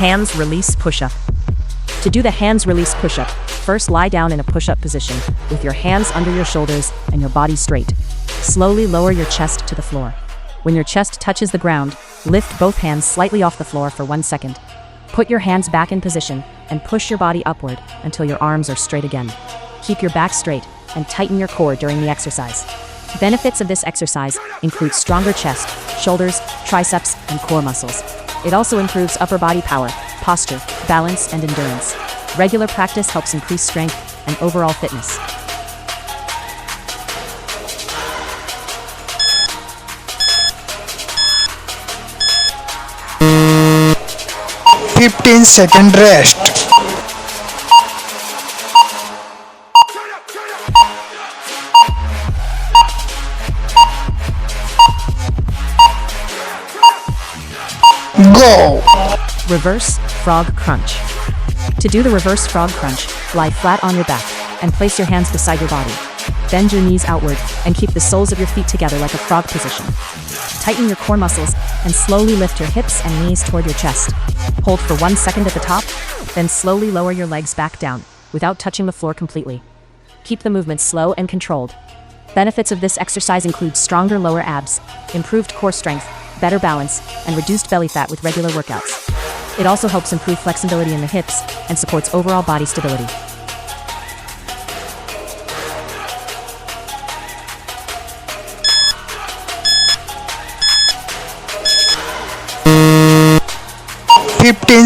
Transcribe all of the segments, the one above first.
Hands release push-up. To do the hands release push-up, first lie down in a push-up position with your hands under your shoulders and your body straight. Slowly lower your chest to the floor. When your chest touches the ground, lift both hands slightly off the floor for 1 second. Put your hands back in position and push your body upward until your arms are straight again. Keep your back straight and tighten your core during the exercise. Benefits of this exercise include stronger chest, shoulders, triceps, and core muscles. It also improves upper body power, posture, balance, and endurance. Regular practice helps increase strength and overall fitness. 15-second rest. Go! Reverse frog crunch. To do the reverse frog crunch, lie flat on your back and place your hands beside your body. Bend your knees outward and keep the soles of your feet together like a frog position. Tighten your core muscles and slowly lift your hips and knees toward your chest. Hold for 1 second at the top, then slowly lower your legs back down without touching the floor completely. Keep the movement slow and controlled. Benefits of this exercise include stronger lower abs, improved core strength, better balance, and reduced belly fat with regular workouts. It also helps improve flexibility in the hips and supports overall body stability.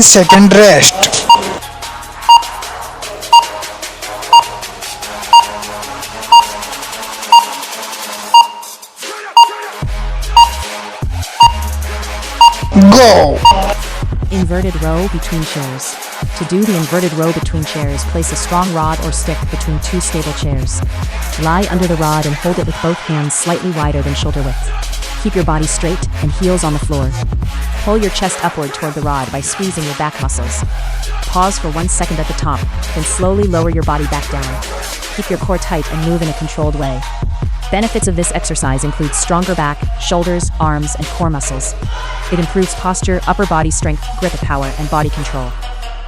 Second rest. Go! Inverted row between chairs. To do the inverted row between chairs, place a strong rod or stick between two stable chairs. Lie under the rod and hold it with both hands slightly wider than shoulder width. Keep your body straight and heels on the floor. Pull your chest upward toward the rod by squeezing your back muscles. Pause for 1 second at the top, then slowly lower your body back down. Keep your core tight and move in a controlled way. Benefits of this exercise include stronger back, shoulders, arms, and core muscles. It improves posture, upper body strength, grip power, and body control.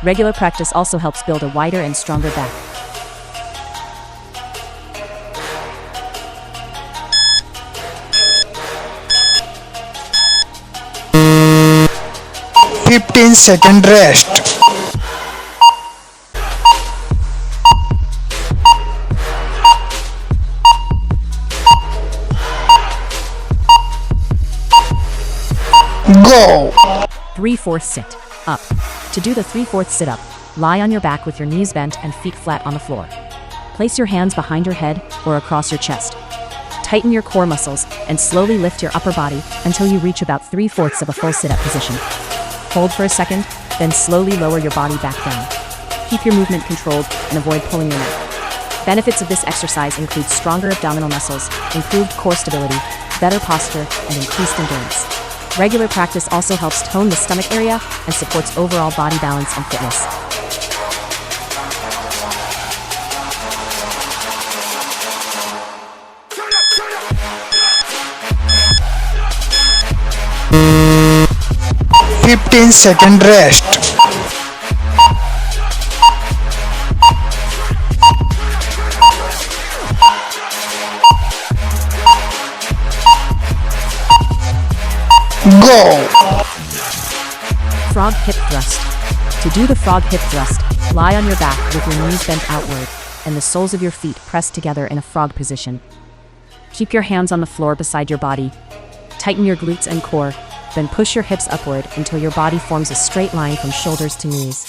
Regular practice also helps build a wider and stronger back. 15-second rest. Go! 3/4 sit up. To do the 3/4 sit up, lie on your back with your knees bent and feet flat on the floor. Place your hands behind your head or across your chest. Tighten your core muscles and slowly lift your upper body until you reach about 3/4 of a full sit-up position. Hold for a second, then slowly lower your body back down. Keep your movement controlled and avoid pulling your neck. Benefits of this exercise include stronger abdominal muscles, improved core stability, better posture, and increased endurance. Regular practice also helps tone the stomach area and supports overall body balance and fitness. Second rest. Go! Frog hip thrust. To do the frog hip thrust, lie on your back with your knees bent outward and the soles of your feet pressed together in a frog position. Keep your hands on the floor beside your body. Tighten your glutes and core, then push your hips upward until your body forms a straight line from shoulders to knees.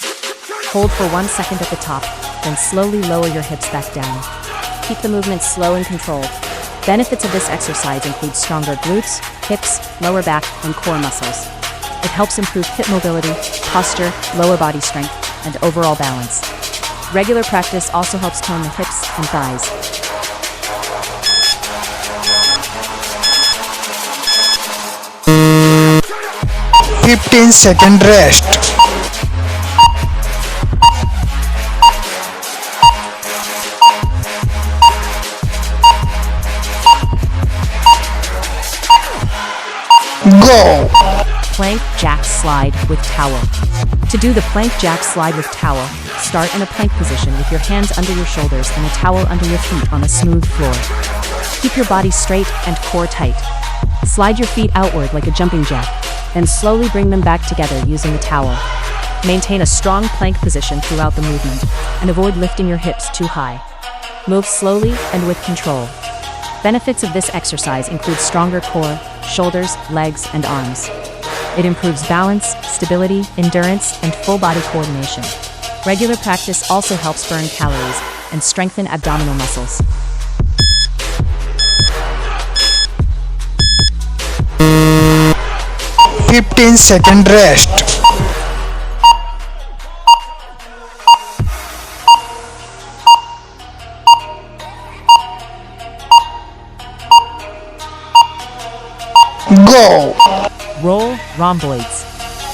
Hold for 1 second at the top, then slowly lower your hips back down. Keep the movement slow and controlled. Benefits of this exercise include stronger glutes, hips, lower back, and core muscles. It helps improve hip mobility, posture, lower body strength, and overall balance. Regular practice also helps tone the hips and thighs. 15-second rest. Plank jacks slide with towel. To do the plank jack slide with towel, start in a plank position with your hands under your shoulders and a towel under your feet on a smooth floor. Keep your body straight and core tight. Slide your feet outward like a jumping jack, then slowly bring them back together using the towel. Maintain a strong plank position throughout the movement, and avoid lifting your hips too high. Move slowly and with control. Benefits of this exercise include stronger core, shoulders, legs, and arms. It improves balance, stability, endurance, and full body coordination. Regular practice also helps burn calories and strengthen abdominal muscles. Fifteen-second rest. Go! Roll rhomboids.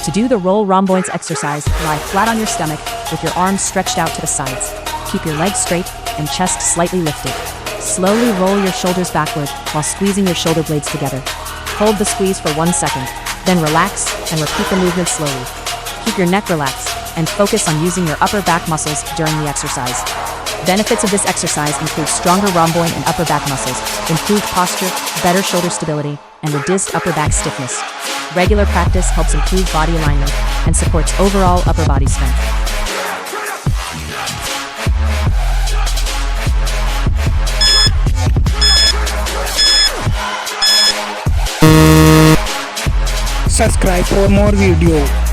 To do the roll rhomboids exercise, lie flat on your stomach with your arms stretched out to the sides. Keep your legs straight and chest slightly lifted. Slowly roll your shoulders backward while squeezing your shoulder blades together. Hold the squeeze for 1 second, then relax and repeat the movement slowly. Keep your neck relaxed and focus on using your upper back muscles during the exercise. Benefits of this exercise include stronger rhomboid and upper back muscles, improved posture, better shoulder stability, and reduced upper back stiffness. Regular practice helps improve body alignment and supports overall upper body strength. Subscribe for more video.